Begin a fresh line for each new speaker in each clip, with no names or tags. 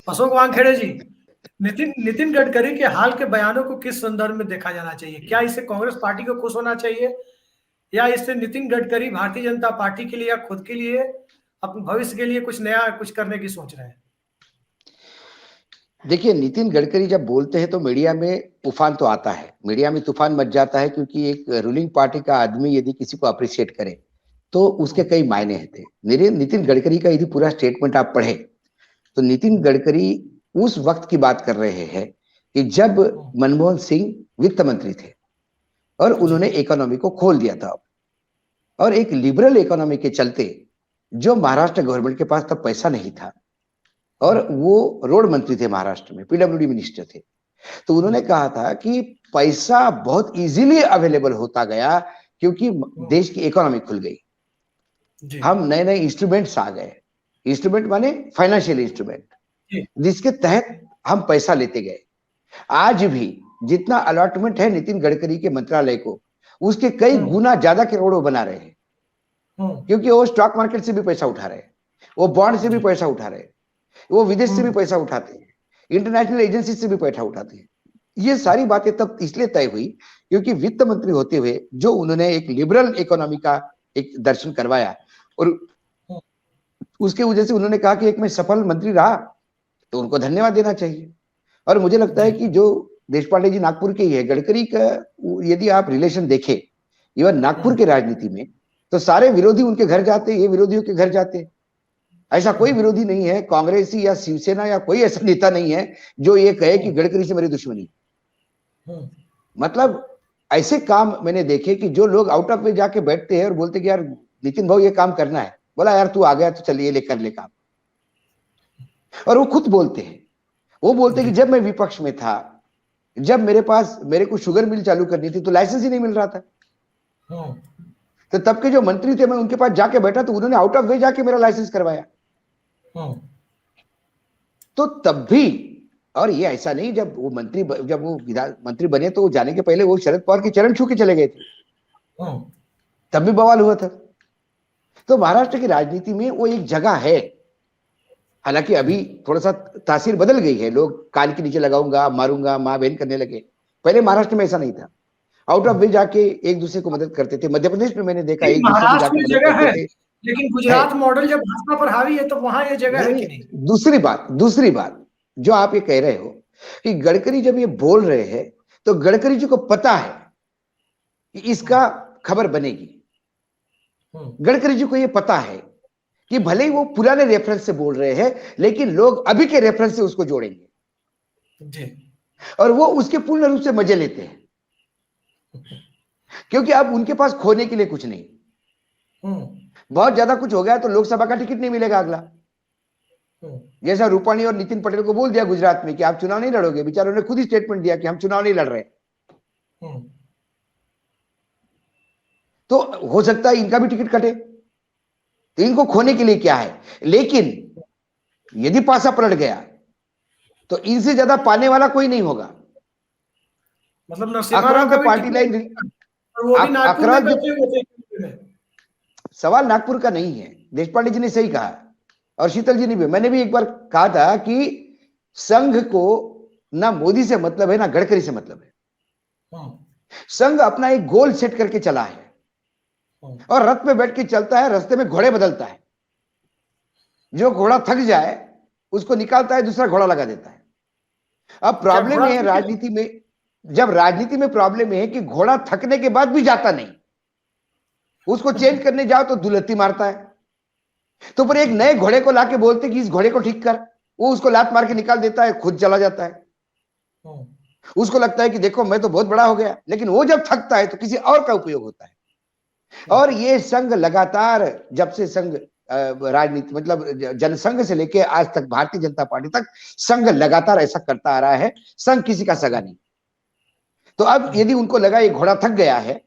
अशोक वानखेड़े जी, नितिन नितिन गडकरी के हाल के बयानों को किस संदर्भ में देखा जाना चाहिए? क्या इससे कांग्रेस पार्टी को खुश होना चाहिए, या इससे नितिन गडकरी भारतीय जनता पार्टी के लिए या खुद के लिए, अपने भविष्य के लिए कुछ नया कुछ करने की सोच रहे हैं?
देखिए, नितिन गडकरी जब बोलते हैं तो मीडिया में तूफान तो आता है, मीडिया में तूफान मच जाता है, क्योंकि एक रूलिंग पार्टी का आदमी यदि किसी को अप्रिशिएट करे तो उसके कई मायने थे। मेरे नितिन गडकरी का यदि पूरा स्टेटमेंट आप पढ़े तो नितिन गडकरी उस वक्त की बात कर रहे हैं कि जब मनमोहन सिंह वित्त मंत्री थे और उन्होंने इकोनॉमी को खोल दिया था, और एक लिबरल इकोनॉमी के चलते जो महाराष्ट्र गवर्नमेंट के पास तब पैसा नहीं था, और वो रोड मंत्री थे महाराष्ट्र में, पीडब्ल्यूडी मिनिस्टर थे, तो उन्होंने कहा था कि पैसा बहुत इजीली अवेलेबल होता गया क्योंकि देश की इकोनॉमी खुल गई, हम नए नए इंस्ट्रूमेंट्स आ गए। इंस्ट्रूमेंट माने फाइनेंशियल इंस्ट्रूमेंट, जिसके तहत हम पैसा लेते गए। आज भी जितना अलॉटमेंट है नितिन गडकरी के मंत्रालय को, उसके कई गुना ज्यादा करोड़ों बना रहे हैं, क्योंकि वो स्टॉक मार्केट से भी पैसा उठा रहे हैं, वो बॉन्ड से भी पैसा उठा रहे हैं, वो विदेश से भी पैसा उठाते हैं, इंटरनेशनल एजेंसी से भी पैसा उठाते हैं। ये सारी बातें तब इसलिए तय हुई क्योंकि वित्त मंत्री होते हुए जो उन्होंने एक लिबरल इकोनॉमी का एक दर्शन करवाया, और उसके वजह से उन्होंने कहा कि एक मैं सफल मंत्री रहा, तो उनको धन्यवाद देना चाहिए। और मुझे लगता है कि जो देशपांडे जी नागपुर के ही है, गडकरी का यदि आप रिलेशन देखें इवन नागपुर के राजनीति में, तो सारे विरोधी उनके घर जाते, ये विरोधियों के घर जाते। ऐसा कोई विरोधी नहीं है, कांग्रेसी या शिवसेना या कोई ऐसा नेता नहीं है जो ये कहे कि गडकरी से मेरी दुश्मनी। मतलब ऐसे काम मैंने देखे कि जो लोग आउट ऑफ वे जाके बैठते हैं और बोलते कि यार नितिन भाई ये काम करना है, बोला यार तू आ गया तो चलिए लेकर ले काम। और वो खुद बोलते हैं, वो बोलते हैं कि जब मैं विपक्ष में था, जब मेरे को शुगर मिल चालू करनी थी तो लाइसेंस ही नहीं मिल रहा था, तो तब के जो मंत्री थे मैं उनके पास जाके बैठा तो उन्होंने आउट ऑफ वे जाके मेरा लाइसेंस करवाया। तो तब भी, और ये ऐसा नहीं जब वो मंत्री बने तो वो जाने के पहले वो शरद पवार के चरण छू के चले गए थे, तब भी बवाल हुआ था। तो महाराष्ट्र की राजनीति में वो एक जगह है, हालांकि अभी थोड़ा सा तासीर बदल गई है, लोग कान के नीचे लगाऊंगा मारूंगा माँ बहन करने लगे। पहले महाराष्ट्र में ऐसा नहीं था, आउट ऑफ वे जाके एक दूसरे को मदद करते थे। मध्य प्रदेश में मैंने देखा एक दूसरे को जाके मदद करते थे,
लेकिन गुजरात मॉडल जब भाजपा पर हावी है तो वहां ये जगह है कि नहीं?
दूसरी बात जो आप ये कह रहे हो कि गडकरी जब ये बोल रहे हैं तो गडकरी जी को पता है कि इसका खबर बनेगी। गडकरी जी को ये पता है कि भले ही वो पुराने रेफरेंस से बोल रहे हैं लेकिन लोग अभी के रेफरेंस से उसको जोड़ेंगे और वो उसके पूर्ण रूप से मजे लेते हैं, क्योंकि अब उनके पास खोने के लिए कुछ नहीं। बहुत ज्यादा कुछ हो गया तो लोकसभा का टिकट नहीं मिलेगा अगला। जैसा रूपाणी और नितिन पटेल को बोल दिया गुजरात में कि आप चुनाव नहीं लड़ोगे, बेचारों ने खुद ही स्टेटमेंट दिया कि हम चुनाव नहीं लड़ रहे। तो हो सकता है इनका भी टिकट कटे, तो इनको खोने के लिए क्या है। लेकिन यदि पासा पलट गया तो इनसे ज्यादा पाने वाला कोई नहीं होगा।
मतलब
अकराल का पार्टी लाइन, अकराल सवाल नागपुर का नहीं है, देशपांडे जी ने सही कहा और शीतल जी ने भी। मैंने भी एक बार कहा था कि संघ को ना मोदी से मतलब है ना गडकरी से मतलब है। संघ अपना एक गोल सेट करके चला है और रथ पे बैठ के चलता है, रास्ते में घोड़े बदलता है। जो घोड़ा थक जाए उसको निकालता है, दूसरा घोड़ा लगा देता है। अब प्रॉब्लम है राजनीति में, जब राजनीति में प्रॉब्लम है कि घोड़ा थकने के बाद भी जाता नहीं, उसको चेंज करने जाओ तो दुलत्ती मारता है। तो पर एक नए घोड़े को लाके बोलते कि इस घोड़े को ठीक कर, वो उसको लात मार के निकाल देता है, खुद चला जाता है। उसको लगता है कि देखो मैं तो बहुत बड़ा हो गया, लेकिन वो जब थकता है तो किसी और का उपयोग होता है। और ये संघ लगातार, जब से संघ राजनीति मतलब जनसंघ से लेके आज तक भारतीय जनता पार्टी तक, संघ लगातार ऐसा करता आ रहा है। संघ किसी का सगा नहीं। तो अब यदि उनको लगा ये घोड़ा थक गया है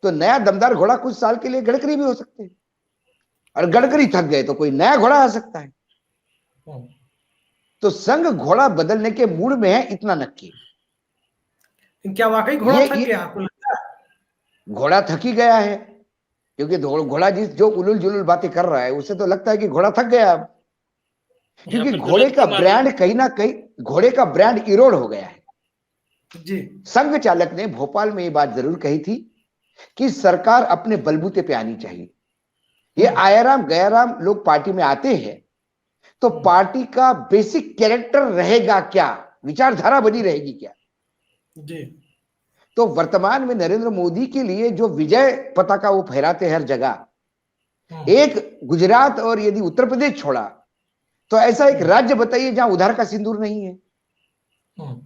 तो नया दमदार घोड़ा कुछ साल के लिए गडकरी भी हो सकते हैं, और गडकरी थक गए तो कोई नया घोड़ा आ सकता है। तो संघ घोड़ा बदलने के मूड में है, इतना नक्की।
क्या वाकई घोड़ा थक गया आपको लगता है?
घोड़ा थक ही गया है, क्योंकि घोड़ा जो उलूल जुलूल बातें कर रहा है उससे तो लगता है कि घोड़ा थक गया अब। क्योंकि घोड़े का ब्रांड कहीं ना कहीं, घोड़े का ब्रांड इरोड हो गया है
जी।
संघ चालक ने भोपाल में ये बात जरूर कही थी कि सरकार अपने बलबूते पे आनी चाहिए। ये आयाराम गयाराम लोग पार्टी में आते हैं तो पार्टी का बेसिक कैरेक्टर रहेगा क्या, विचारधारा बनी रहेगी क्या
जी।
तो वर्तमान में नरेंद्र मोदी के लिए जो विजय पताका वो फहराते हैं हर जगह, एक गुजरात और यदि उत्तर प्रदेश छोड़ा तो ऐसा एक राज्य बताइए जहां उधार का सिंदूर नहीं है।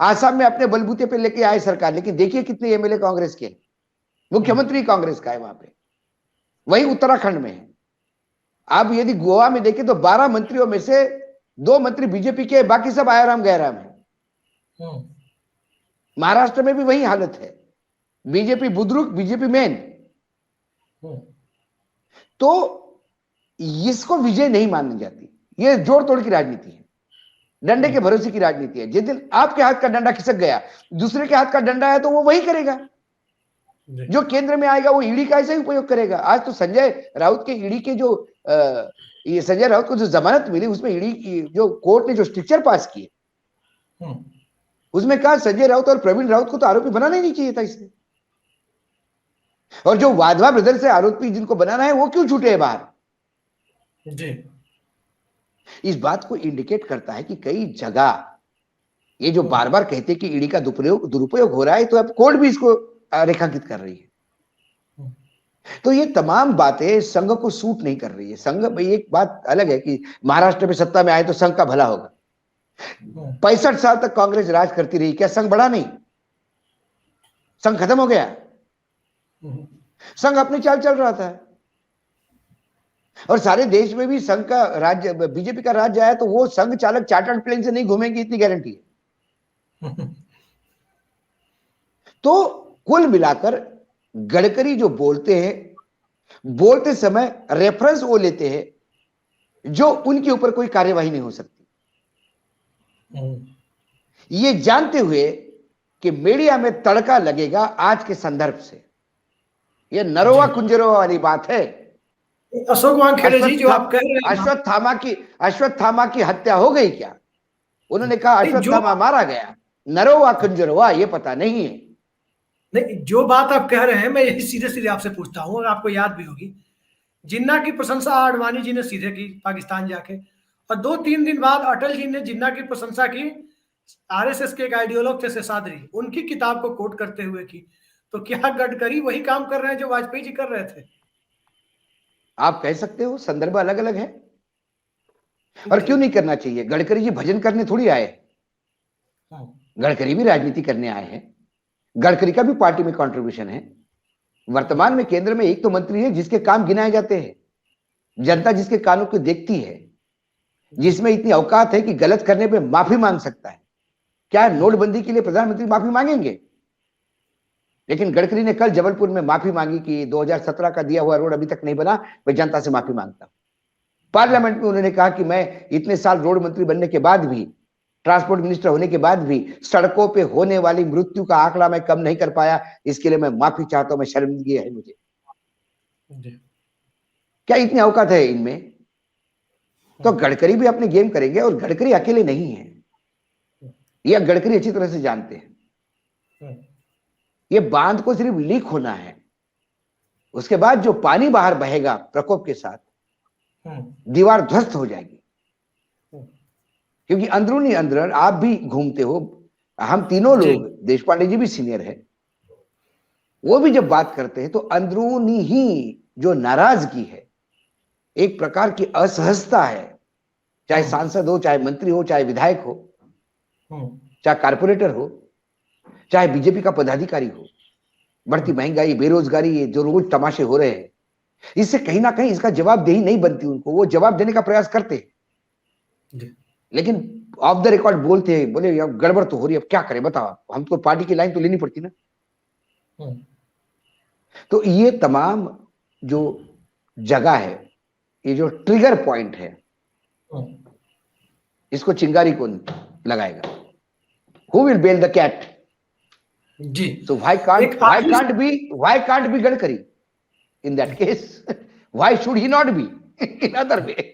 आसाम में अपने बलबूते पे लेके आए सरकार, लेकिन देखिए कितने एमएलए कांग्रेस के, मुख्यमंत्री कांग्रेस का है वहां पे। वही उत्तराखंड में है। अब यदि गोवा में देखें तो 12 मंत्रियों में से 2 मंत्री बीजेपी के, बाकी सब आयाराम गैराम है। महाराष्ट्र में भी वही हालत है, बीजेपी बुद्रुक, बीजेपी मेन। तो इसको विजय नहीं मानी जाती, ये जोड़ तोड़ की राजनीति है, डंडे के भरोसे की राजनीति है। जिस दिन आपके हाथ का डंडा खिसक गया, दूसरे के हाथ का डंडा है तो वो वही करेगा, जो केंद्र में आएगा वो ईडी का ऐसा ही उपयोग करेगा। आज तो संजय राउत के ईडी के जो ये संजय राउत को जो जमानत मिली, उसमें ईडी की जो कोर्ट ने जो स्ट्रिक्चर पास किए, उसमें कहा संजय राउत और प्रवीण राउत को तो आरोपी बनाना ही नहीं चाहिए था इसमें। और जो वाधवा ब्रदर से आरोपी जिनको बनाना है वो क्यों छूटे हैं बाहर
जी।
इस बात को इंडिकेट करता है कि कई जगह ये जो बार बार कहते हैं कि ईडी का दुरुपयोग हो रहा है, तो अब कोर्ट भी इसको रेखांकित कर रही है। तो ये तमाम बातें संघ को सूट नहीं कर रही है। संघ भाई, एक बात अलग है कि महाराष्ट्र में सत्ता में आए तो संघ का भला होगा। 65 साल तक कांग्रेस राज करती रही, क्या संघ बढ़ा नहीं? संघ खत्म हो गया? संघ अपनी चाल चल रहा था। और सारे देश में भी संघ का राज्य, बीजेपी का राज्य आया तो वो संघ चालक चार्टर्ड प्लेन से नहीं घूमेंगे, इतनी गारंटी है। तो कुल मिलाकर गडकरी जो बोलते हैं, बोलते समय रेफरेंस वो लेते हैं जो उनके ऊपर कोई कार्यवाही नहीं हो सकती, ये जानते हुए कि मीडिया में तड़का लगेगा आज के संदर्भ से। ये नरोवा कुंजरोवा वाली बात है।
अशोक वानखेड़े जी, जो आप कह रहे हैं
अश्वत्थामा की हत्या हो गई क्या? उन्होंने कहा अश्वत्थामा मारा गया, नरोवा कुंजरोवा ये पता नहीं है।
नहीं, जो बात आप कह रहे हैं मैं यही सीधे सीधे आपसे पूछता हूं, और आपको याद भी होगी जिन्ना की प्रशंसा आडवाणी जी ने सीधे की पाकिस्तान जाके, और 2-3 दिन बाद अटल जी ने जिन्ना की प्रशंसा की आरएसएस के एक आइडियोलॉग थे शेषाद्री, उनकी किताब को कोट करते हुए की। तो क्या गडकरी वही काम कर रहे हैं जो वाजपेयी जी कर रहे थे?
आप कह सकते हो, संदर्भ अलग अलग है। और क्यों नहीं करना चाहिए? गडकरी जी भजन करने थोड़ी आए, गडकरी भी राजनीति करने आए हैं। गडकरी का भी पार्टी में कंट्रीब्यूशन है। वर्तमान में केंद्र में एक तो मंत्री है जिसके काम गिनाए जाते हैं, जनता जिसके कानों को देखती है, जिसमें इतनी औकात है कि गलत करने पे माफी मांग सकता है। क्या नोटबंदी के लिए प्रधानमंत्री माफी मांगेंगे? लेकिन गडकरी ने कल जबलपुर में माफी मांगी कि 2017 का दिया हुआ रोड अभी तक नहीं बना, मैं जनता से माफी मांगता हूं। पार्लियामेंट में उन्होंने कहा कि मैं इतने साल रोड मंत्री बनने के बाद भी, ट्रांसपोर्ट मिनिस्टर होने के बाद भी सड़कों पे होने वाली मृत्यु का आंकड़ा मैं कम नहीं कर पाया, इसके लिए मैं माफी चाहता हूं, मैं शर्मिंदगी है मुझे। क्या इतनी औकात है इनमें? तो गडकरी भी अपने गेम करेंगे, और गडकरी अकेले नहीं है, यह गडकरी अच्छी तरह से जानते हैं। ये बांध को सिर्फ लीक होना है, उसके बाद जो पानी बाहर बहेगा प्रकोप के साथ, दीवार ध्वस्त हो जाएगी। क्योंकि अंदरूनी अंदर आप भी घूमते हो, हम तीनों लोग, देशपांडे जी भी सीनियर है, वो भी जब बात करते हैं तो अंदरूनी ही जो नाराजगी है, एक प्रकार की असहजता है, चाहे सांसद हो, चाहे मंत्री हो, चाहे विधायक हो, चाहे कारपोरेटर हो, चाहे बीजेपी का पदाधिकारी हो। बढ़ती महंगाई, बेरोजगारी, ये जो रोज तमाशे हो रहे हैं, इससे कहीं ना कहीं इसका जवाबदेही नहीं बनती उनको। वो जवाब देने का प्रयास करते हैं, लेकिन ऑफ द रिकॉर्ड बोलते हैं, बोले यार गड़बड़ तो हो रही है, अब क्या करें बताओ, हमको पार्टी की लाइन तो लेनी पड़ती ना। तो ये तमाम जो जगह है, ये जो ट्रिगर पॉइंट है, इसको चिंगारी कौन लगाएगा? Who will bell the cat?
जी।
So why can't be Gadkari in that case? Why should he not be in other way?